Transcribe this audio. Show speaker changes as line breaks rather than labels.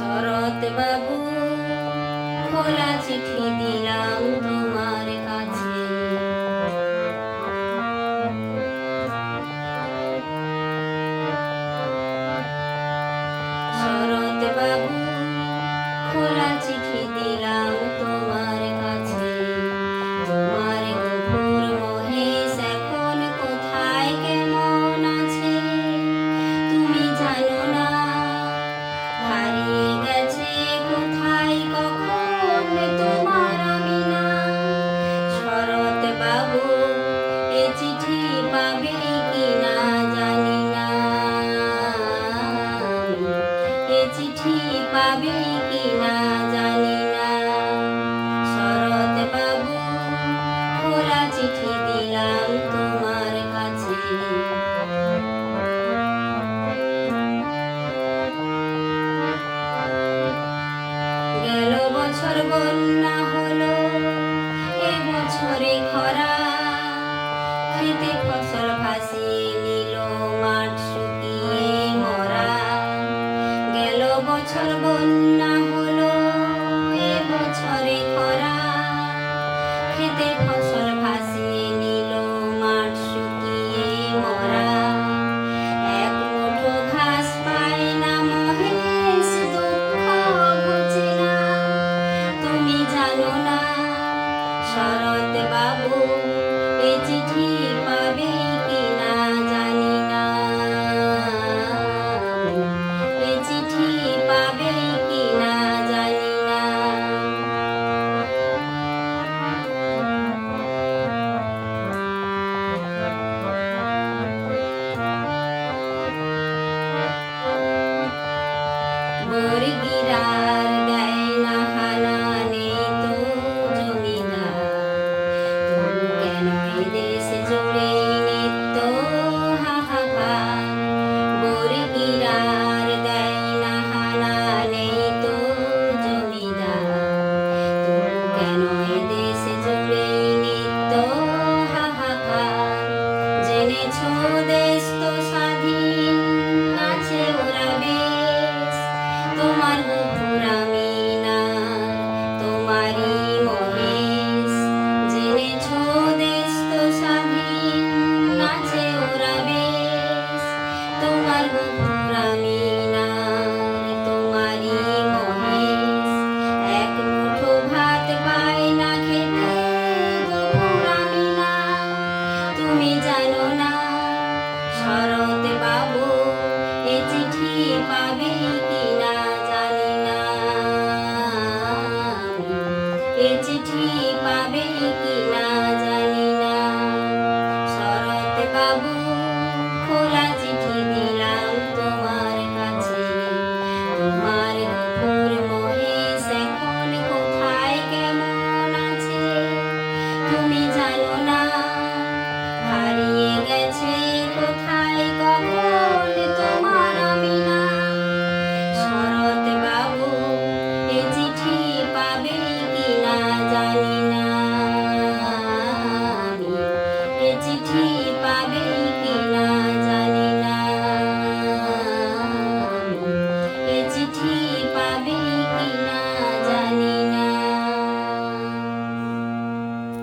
শরৎ বাবু, খোলা চিঠি দিলাম তোমার কাছে। শরৎ বাবু, খোলা চিঠি দিলাম তোমার কাছে। তোমার গফুর মহেশ এখন কোথায় কেমন আছে তুমি জানো না। হারিয়ে গেছে কোথায় কখন তোমার আমি না। শরৎ বাবু, এ চিঠি পাবে কিনা জানি না। এ চিঠি পাবে কিনা জানি না। শরৎ বাবু, খোলা চিঠি দিলাম তোমার কাছে। গেল বছর বন্যা হলো, এ বছরে খরা। খেতে ফসল ভাসিয়ে নিল, মাঠ শুকিয়ে মরা। গেল বছর বন্যা হলো, এ বছরে খরা। খেতে ফসল ভাসিয়ে নিল, মাঠ শুকিয়ে মরা। এক মুঠো ঘাস পায় না মহেশ, দুঃখ ঘুচে না তুমি জানো না। শরৎ বাবু, এ চিঠি পাবে কিনা জানি না। এ চিঠি পাবে কিনা জানি না। বর্গিরার দেয় না হানা, নেই তো জমিদার। তবু কেন এ দেশ জুড়ে নিত্য হাহাকার। বর্গিরার দেয় না হানা, নেই তো জমিদার। তবু কেন এ দেশ জুড়ে নিত্য হাহাকার। জেনেছো দেশ তো স্বাধীন, আছে ওরা বেশ। তোমার গফুর আমি না, তোমারই মহেশ। জেনেছো দেশ তো স্বাধীন, আছে ওরা বেশ। তোমার গফুর আমি না, তোমারই মহেশ। এক মুঠো ভাত পায় না খেতে, গফুর আমি না তুমি জানো না। শরৎ বাবু, এ চিঠি পাবে